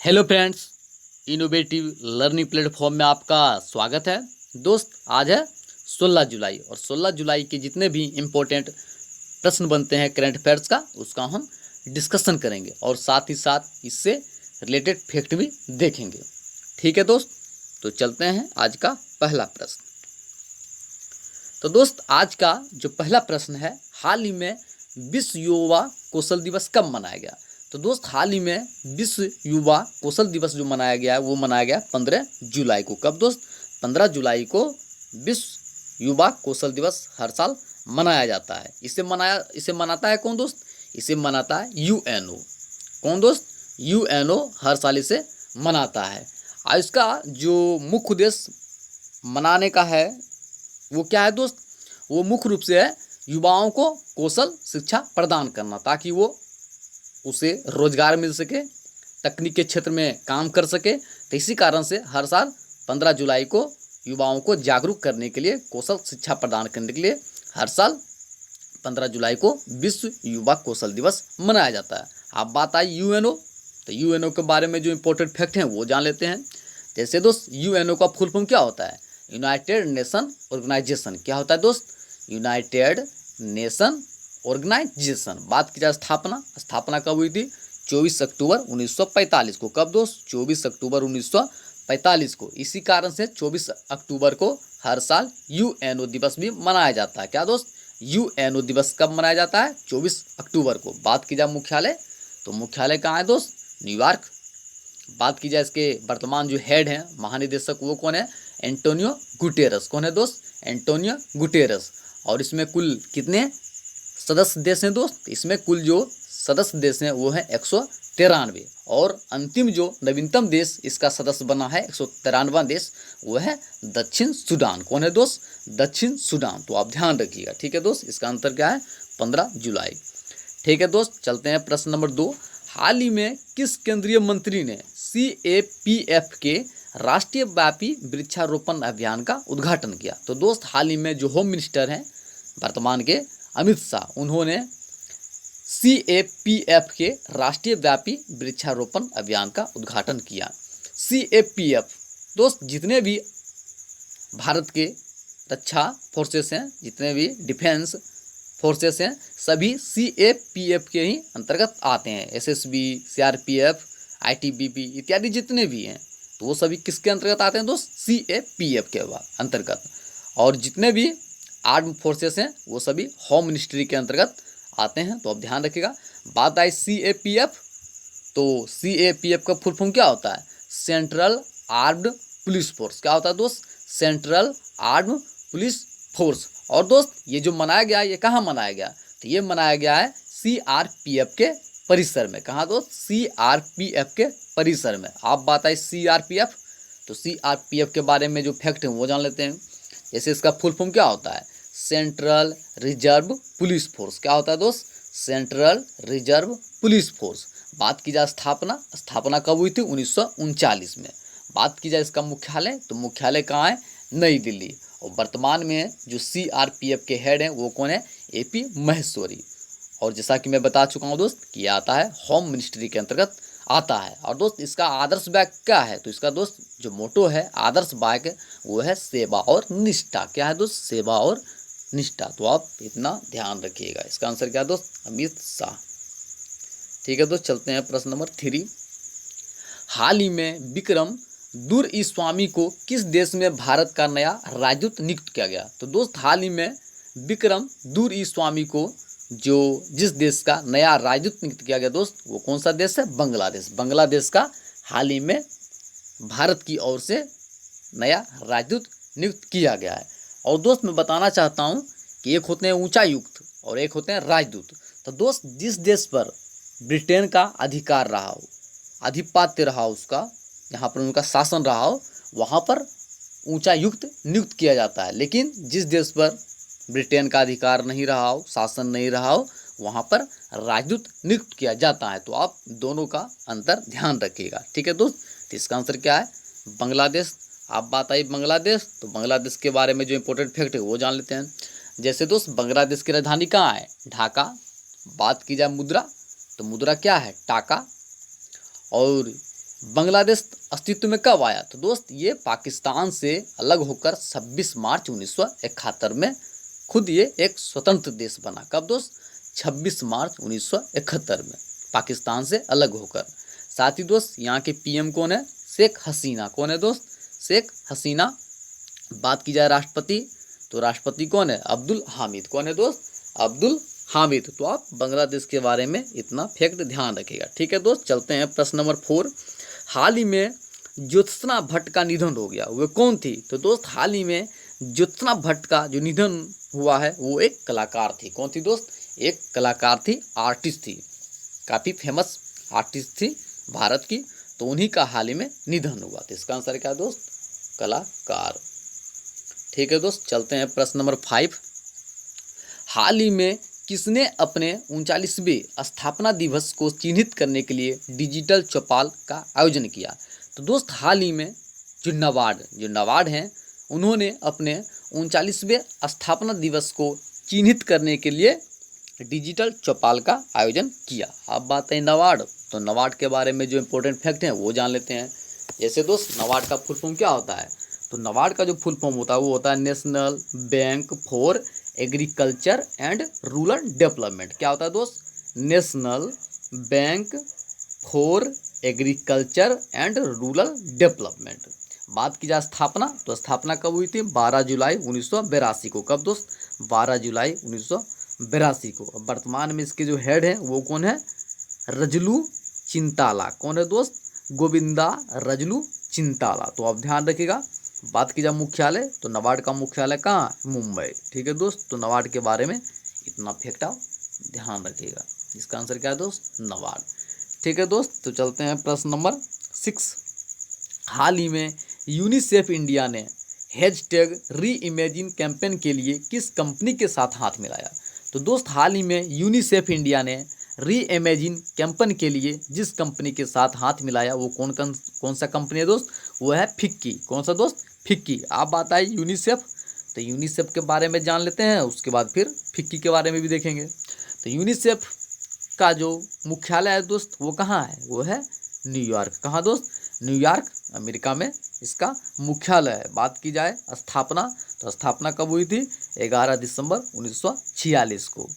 Hello friends, innovative learning platform में आपका स्वागत है। दोस्त, आज है 16 जुलाई और 16 जुलाई के जितने भी इम्पोर्टेंट प्रश्न बनते हैं करंट अफेयर्स का, उसका हम डिस्कशन करेंगे और साथ ही साथ इससे रिलेटेड फैक्ट भी देखेंगे। ठीक है दोस्त, तो चलते हैं आज का पहला प्रश्न। तो दोस्त, आज का जो पहला प्रश्न है, हाल ही में विश्व युवा कौशल दिवस कब मनाया गया? तो दोस्त, हाल ही में विश्व युवा कौशल दिवस जो मनाया गया है वो मनाया गया 15 जुलाई को। कब दोस्त? 15 जुलाई को विश्व युवा कौशल दिवस हर साल मनाया जाता है। इसे मनाता है कौन दोस्त? इसे मनाता है यूएनओ। कौन दोस्त? यूएनओ हर साल इसे मनाता है। और इसका जो मुख्य उद्देश्य मनाने का है वो क्या है दोस्त? वो मुख्य रूप से है युवाओं को कौशल शिक्षा प्रदान करना, ताकि वो उसे रोजगार मिल सके, तकनीक के क्षेत्र में काम कर सके। तो इसी कारण से हर साल 15 जुलाई को युवाओं को जागरूक करने के लिए, कौशल शिक्षा प्रदान करने के लिए हर साल 15 जुलाई को विश्व युवा कौशल दिवस मनाया जाता है। अब बात आई यूएनओ, तो यूएनओ के बारे में जो इम्पोर्टेंट फैक्ट हैं वो जान लेते हैं। जैसे दोस्त, यूएनओ का फुल फॉर्म क्या होता है? United nation organisation. क्या होता है दोस्त? United nation organisation. बात की जाए स्थापना कब हुई थी? 24 अक्टूबर 1945 को। कब दोस्त? 24 अक्टूबर 1945 को। इसी कारण से 24 अक्टूबर को हर साल यूएनओ दिवस भी मनाया जाता है। क्या दोस्त? यूएनओ दिवस कब मनाया जाता है? 24 अक्टूबर को। बात की जाए मुख्यालय, तो मुख्यालय कहाँ है दोस्त? न्यूयॉर्क। बात की जाए इसके वर्तमान जो हेड हैं, महानिदेशक, वो कौन है? Antonio Guterres. कौन है दोस्त? Antonio Guterres. और इसमें कुल कितने सदस्य देश हैं दोस्त? इसमें कुल जो सदस्य देश हैं वो है 193। और अंतिम जो नवीनतम देश इसका सदस्य बना है 193वां देश, वो है दक्षिण सूडान। कौन है दोस्त? दक्षिण सूडान। तो आप ध्यान रखिएगा। ठीक है दोस्त, इसका आंसर क्या है? 15 जुलाई। ठीक है दोस्त, चलते हैं प्रश्न नंबर 2। हाल ही में किस केंद्रीय मंत्री ने CAPF के राष्ट्रीय व्यापी वृक्षारोपण अभियान का उद्घाटन किया? तो दोस्त, हाल ही में जो होम मिनिस्टर हैं वर्तमान के, अमित शाह, उन्होंने CAPF के राष्ट्रीय व्यापी वृक्षारोपण अभियान का उद्घाटन किया। CAPF दोस्त, जितने भी भारत के रक्षा फोर्सेस हैं, जितने भी डिफेंस फोर्सेस हैं, सभी CAPF के ही अंतर्गत आते हैं। SSB, CRPF, ITBP इत्यादि जितने भी हैं, तो वो सभी किसके अंतर्गत आते हैं दोस्त? CAPF के अंतर्गत। और जितने भी आर्म फोर्सेस हैं वो सभी होम मिनिस्ट्री के अंतर्गत आते हैं। तो अब ध्यान रखिएगा। बात आई CAPF, तो CAPF का फुल फॉर्म क्या होता है? Central armed police force. क्या होता है दोस्त? Central armed police force. और दोस्त, ये जो मनाया गया, ये कहाँ मनाया गया? तो ये मनाया गया है CRPF के परिसर में। कहाँ दोस्त? CRPF के परिसर में। आप बात आई CRPF, तो CRPF के बारे में जो फैक्ट है वो जान लेते हैं। जैसे इसका फुल फॉर्म क्या होता है? Central reserve police force. क्या होता है दोस्त? Central reserve police force. बात की जाए स्थापना कब हुई थी? 1939 में। बात की जाए इसका मुख्यालय, तो मुख्यालय कहाँ है? नई दिल्ली। और वर्तमान में जो CRPF के हेड हैं वो कौन है? AP महेश्वरी। और जैसा कि मैं बता चुका हूँ दोस्त कि ये आता है होम मिनिस्ट्री के अंतर्गत आता है। और दोस्त, इसका आदर्श वाक्य क्या है? तो इसका दोस्त जो मोटो है, आदर्श वाक्य, वो है सेवा और निष्ठा। क्या है दोस्त? सेवा और निष्ठा। तो आप इतना ध्यान रखिएगा। इसका आंसर क्या है दोस्त? अमित शाह। ठीक है दोस्त, चलते हैं प्रश्न नंबर 3। हाल ही में विक्रम दुरईस्वामी को किस देश में भारत का नया राजदूत नियुक्त किया गया? तो दोस्त, हाल ही में विक्रम दुरईस्वामी को जो जिस देश का नया राजदूत नियुक्त किया गया दोस्त, वो कौन सा देश है? बांग्लादेश। बांग्लादेश का हाल ही में भारत की ओर से नया राजदूत नियुक्त किया गया है। और दोस्त, मैं बताना चाहता हूँ कि एक होते हैं ऊंचायुक्त और एक होते हैं राजदूत। तो दोस्त, जिस देश पर ब्रिटेन का अधिकार रहा हो, आधिपत्य रहा हो, उसका जहाँ पर उनका शासन रहा हो, वहाँ पर ऊंचायुक्त नियुक्त किया जाता है। लेकिन जिस देश पर ब्रिटेन का अधिकार नहीं रहा हो, शासन नहीं रहा हो, वहाँ पर राजदूत नियुक्त किया जाता है। तो आप दोनों का अंतर ध्यान रखिएगा। ठीक है दोस्त, तो इसका आंसर क्या है? बांग्लादेश। आप बात आई बांग्लादेश, तो बांग्लादेश के बारे में जो इम्पोर्टेंट फैक्ट है वो जान लेते हैं। जैसे दोस्त, बांग्लादेश की राजधानी कहाँ है? ढाका। बात की जाए मुद्रा, तो मुद्रा क्या है? टाका। और बांग्लादेश अस्तित्व में कब आया? तो दोस्त ये पाकिस्तान से अलग होकर 26 मार्च 1971 में खुद ये एक स्वतंत्र देश बना। कब दोस्त? 26 मार्च 1971 में पाकिस्तान से अलग होकर। साथ ही दोस्त यहाँ के पीएम कौन है? शेख हसीना। कौन है दोस्त? शेख हसीना। बात की जाए राष्ट्रपति, तो राष्ट्रपति कौन है? अब्दुल हामिद। कौन है दोस्त? अब्दुल हामिद। तो आप बांग्लादेश के बारे में इतना फैक्ट ध्यान रखिएगा। ठीक है दोस्त, चलते हैं प्रश्न नंबर 4। हाल ही में ज्योत्सना भट्ट का निधन हो गया, वो कौन थी? तो दोस्त हाल ही में ज्योत्सना भट्ट का जो निधन हुआ है वो एक कलाकार थी। कौन थी दोस्त? एक कलाकार थी, आर्टिस्ट थी, काफ़ी फेमस आर्टिस्ट थी भारत की। तो उन्हीं का हाल ही में निधन हुआ। तो इसका आंसर क्या है दोस्त? कलाकार। ठीक है दोस्त, चलते हैं प्रश्न नंबर 5। हाल ही में किसने अपने 39वें स्थापना दिवस को चिन्हित करने के लिए डिजिटल चौपाल का आयोजन किया? तो दोस्त हाल ही में जो नबार्ड हैं उन्होंने अपने 39वें स्थापना दिवस को चिन्हित करने के लिए डिजिटल चौपाल का आयोजन किया। अब बात है नबार्ड, तो नबार्ड के बारे में जो इम्पोर्टेंट फैक्ट हैं वो जान लेते हैं। जैसे दोस्त नबार्ड का फुल फॉर्म क्या होता है? तो नबार्ड का जो फुल फॉर्म होता है वो होता है national bank for agriculture and rural development. क्या होता है दोस्त? National bank for agriculture and rural development. बात की जाए स्थापना, तो स्थापना कब हुई थी? 12 जुलाई 1982 को। कब दोस्त? 12 जुलाई 1982 को। वर्तमान में इसके जो हेड है वो कौन है? रजलू चिंताला। कौन है दोस्त? गोविंदा रजलू चिंताला। तो आप ध्यान रखिएगा। बात की जाए मुख्यालय, तो नबार्ड का मुख्यालय कहाँ है? मुंबई। ठीक है दोस्त, तो नबार्ड के बारे में इतना फैक्ट आप ध्यान रखिएगा। इसका आंसर क्या है दोस्त? नबार्ड। ठीक है दोस्त, तो चलते हैं प्रश्न नंबर 6। हाल ही में यूनिसेफ इंडिया ने हैशटैग री इमेजिन कैंपेन के लिए किस कंपनी के साथ हाथ मिलाया? तो दोस्त हाल ही में यूनिसेफ इंडिया ने री इमेजिन कैंपेन के लिए जिस कंपनी के साथ हाथ मिलाया वो कौन सा कंपनी है दोस्त? वो है फिक्की। कौन सा दोस्त? फिक्की। आप बात आई यूनिसेफ, तो यूनिसेफ के बारे में जान लेते हैं, उसके बाद फिर फिक्की के बारे में भी देखेंगे। तो यूनिसेफ का जो मुख्यालय है दोस्त वो कहाँ है? वो है न्यूयॉर्क। कहाँ दोस्त? न्यूयॉर्क, अमेरिका में इसका मुख्यालय है। बात की जाए स्थापना, तो स्थापना कब हुई थी? 11 दिसंबर 1946 को।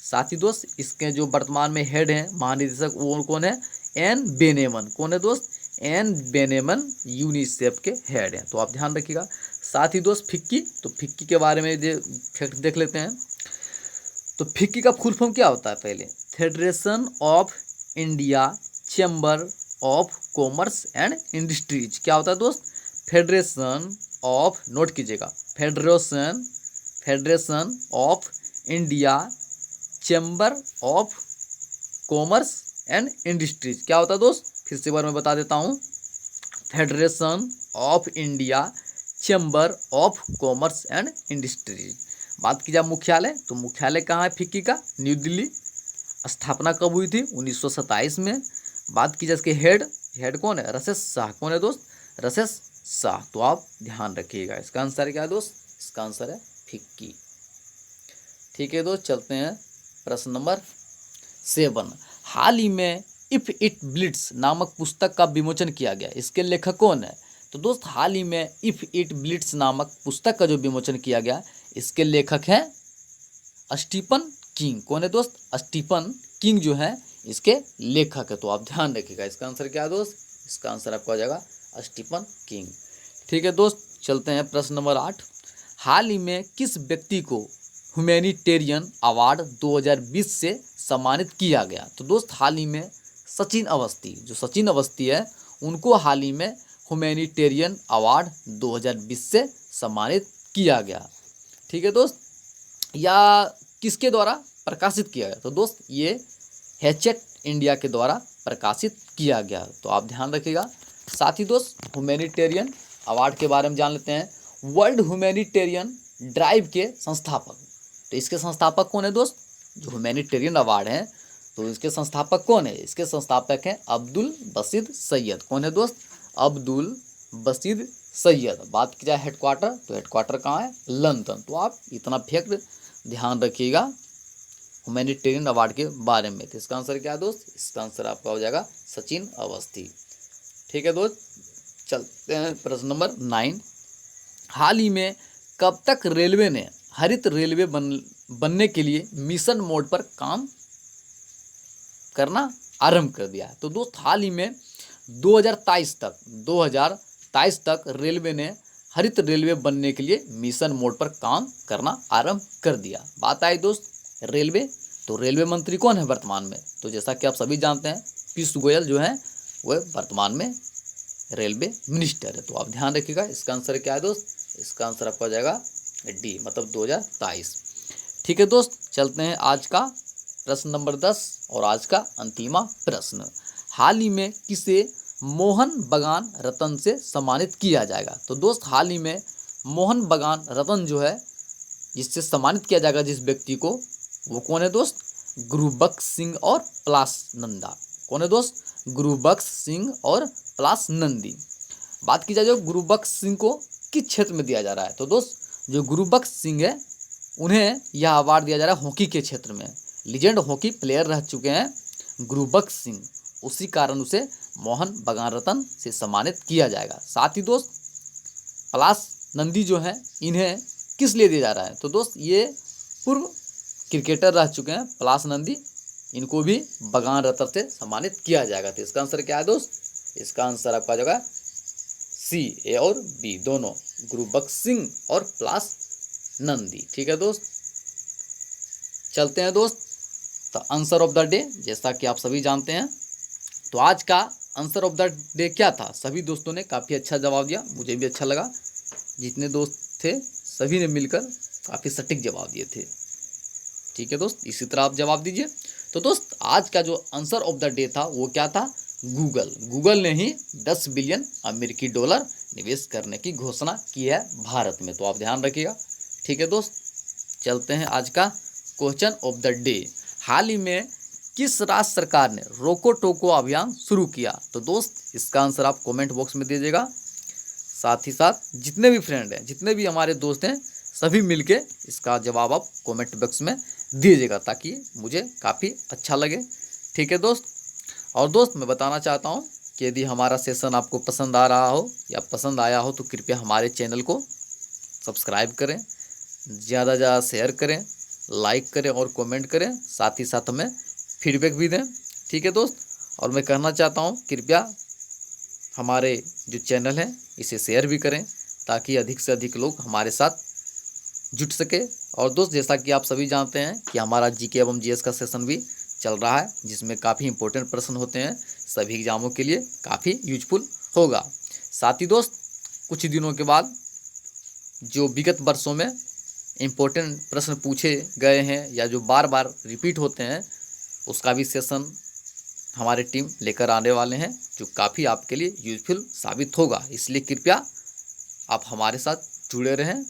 साथ ही दोस्त इसके जो वर्तमान में हेड हैं महानिदेशक वो कौन है? एन बेनेमन। कौन है दोस्त? एन बेनेमन यूनिसेफ के हेड हैं। तो आप ध्यान रखिएगा। साथ ही दोस्त फिक्की, तो फिक्की के बारे में देख लेते हैं। तो फिक्की का फुल फॉर्म क्या होता है? पहले federation of India chamber of commerce and industries. क्या होता है दोस्त? फेडरेशन ऑफ, नोट कीजिएगा, federation of India chamber of commerce and industries. क्या होता है दोस्त? फिर से बार मैं बता देता हूँ। Federation of India chamber of commerce and industries. बात की जाए मुख्यालय, तो मुख्यालय कहाँ है फिक्की का? न्यू दिल्ली। स्थापना कब हुई थी? 1927 में। बात की जाए इसके हेड कौन है? राजेश शाह। कौन है दोस्त? राजेश शाह। तो आप ध्यान रखिएगा। इसका आंसर क्या है दोस्त? इसका आंसर है फिक्की। ठीक है दोस्त, चलते हैं प्रश्न नंबर 7। हाल ही में इफ इट ब्लिट्स नामक पुस्तक का विमोचन किया गया, इसके लेखक कौन है? तो दोस्त हाल ही में इफ इट ब्लिट्स नामक पुस्तक का जो विमोचन किया गया इसके लेखक हैं स्टीफन किंग। कौन है दोस्त? स्टीफन किंग जो है इसके लेखक है। तो आप ध्यान रखिएगा। इसका आंसर क्या है दोस्त? इसका आंसर आपका हो जाएगा स्टीफन किंग। ठीक है दोस्त, चलते हैं प्रश्न नंबर 8। हाल ही में किस व्यक्ति को ह्यूमैनिटेरियन अवार्ड 2020 से सम्मानित किया गया? तो दोस्त हाल ही में सचिन अवस्थी है उनको हाल ही में ह्यूमैनिटेरियन अवार्ड 2020 से सम्मानित किया गया। ठीक है दोस्त, या किसके द्वारा प्रकाशित किया गया? तो दोस्त ये हैचेट इंडिया के द्वारा प्रकाशित किया गया। तो आप ध्यान रखिएगा। साथ ही दोस्त ह्यूमैनिटेरियन अवार्ड के बारे में जान लेते हैं। वर्ल्ड ह्यूमैनिटेरियन ड्राइव के संस्थापक, तो इसके संस्थापक कौन है दोस्त? जो ह्यूमैनिटेरियन अवार्ड है तो इसके संस्थापक कौन है? इसके संस्थापक हैं अब्दुल बसीद सैयद। कौन है दोस्त? अब्दुल बसीद सैयद। बात की जाए हेडक्वार्टर, तो हेडक्वार्टर कहाँ है? लंदन। तो आप इतना फैक्ट ध्यान रखिएगा ह्यूमैनिटेरियन अवार्ड के बारे में। तो इसका आंसर क्या है दोस्त? इसका आंसर आपका हो जाएगा सचिन अवस्थी। ठीक है दोस्त, चलते हैं प्रश्न नंबर 9। हाल ही में कब तक रेलवे ने हरित रेलवे बनने के लिए मिशन मोड पर काम करना आरंभ कर दिया है? तो दोस्त हाल ही में 2023 तक रेलवे ने हरित रेलवे बनने के लिए मिशन मोड पर काम करना आरंभ कर दिया। बात आई दोस्त रेलवे, तो रेलवे मंत्री कौन है वर्तमान में? तो जैसा कि आप सभी जानते हैं पीयूष गोयल जो है वह वर्तमान में रेलवे मिनिस्टर है। तो आप ध्यान रखिएगा, इसका आंसर क्या है दोस्त? इसका आंसर आपका हो जाएगा डी, मतलब 2023। ठीक है दोस्त, चलते हैं आज का प्रश्न नंबर 10 और आज का अंतिमा प्रश्न। हाल ही में किसे मोहन बागान रत्न से सम्मानित किया जाएगा? तो दोस्त हाल ही में मोहन बागान रत्न जो है जिससे सम्मानित किया जाएगा जिस व्यक्ति को, वो कौन है दोस्त? गुरुबख्श सिंह और पलाश नंदा। कौन है दोस्त? गुरुबख्श सिंह और पलाश नंदी। बात की जाए जो गुरुबख्श सिंह को किस क्षेत्र में दिया जा रहा है? तो दोस्त जो गुरुबख्श सिंह है उन्हें यह अवार्ड दिया जा रहा है हॉकी के क्षेत्र में। लीजेंड हॉकी प्लेयर रह चुके हैं गुरुबख्श सिंह, उसी कारण उसे मोहन बागान रत्न से सम्मानित किया जाएगा। साथ ही दोस्त पलाश नंदी जो है इन्हें किस लिए दिया जा रहा है? तो दोस्त ये पूर्व क्रिकेटर रह चुके हैं पलाश नंदी, इनको भी बागान रत्न से सम्मानित किया जाएगा। तो इसका आंसर क्या है दोस्त? इसका आंसर आपका आ जाएगा सी, ए और बी दोनों, गुरुबख्श सिंह और पलाश नंदी। ठीक है दोस्त, चलते हैं दोस्त तो आंसर ऑफ द डे, जैसा कि आप सभी जानते हैं तो आज का आंसर ऑफ द डे क्या था? सभी दोस्तों ने काफ़ी अच्छा जवाब दिया, मुझे भी अच्छा लगा। जितने दोस्त थे सभी ने मिलकर काफ़ी सटीक जवाब दिए थे। ठीक है दोस्त, इसी तरह आप जवाब दीजिए। तो दोस्त आज का जो आंसर ऑफ द डे था वो क्या था? गूगल ने ही 10 बिलियन अमेरिकी डॉलर निवेश करने की घोषणा की है भारत में। तो आप ध्यान रखिएगा। ठीक है दोस्त, चलते हैं आज का क्वेश्चन ऑफ द डे। हाल ही में किस राज्य सरकार ने रोको टोको अभियान शुरू किया? तो दोस्त इसका आंसर आप कमेंट बॉक्स में दीजिएगा। साथ ही साथ जितने भी फ्रेंड हैं, जितने भी हमारे दोस्त हैं, सभी मिलके इसका जवाब आप कमेंट बॉक्स में दीजिएगा ताकि मुझे काफ़ी अच्छा लगे। ठीक है दोस्त, और दोस्त मैं बताना चाहता हूँ कि यदि हमारा सेशन आपको पसंद आ रहा हो या पसंद आया हो तो कृपया हमारे चैनल को सब्सक्राइब करें, ज़्यादा से ज़्यादा शेयर करें, लाइक करें और कमेंट करें, साथ ही साथ हमें फीडबैक भी दें। ठीक है दोस्त, और मैं कहना चाहता हूँ कृपया हमारे जो चैनल है इसे शेयर भी करें ताकि अधिक से अधिक लोग हमारे साथ जुट सके। और दोस्त जैसा कि आप सभी जानते हैं कि हमारा जीके एवं जीएस का सेशन भी चल रहा है जिसमें काफ़ी इंपॉर्टेंट प्रश्न होते हैं, सभी एग्जामों के लिए काफ़ी यूजफुल होगा। साथ ही दोस्त कुछ दिनों के बाद जो विगत वर्षों में इम्पोर्टेंट प्रश्न पूछे गए हैं या जो बार बार रिपीट होते हैं उसका भी सेशन हमारे टीम लेकर आने वाले हैं जो काफ़ी आपके लिए यूजफुल साबित होगा। इसलिए कृपया आप हमारे साथ जुड़े रहें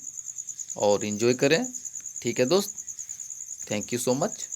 और इन्जॉय करें। ठीक है दोस्त, थैंक यू सो मच।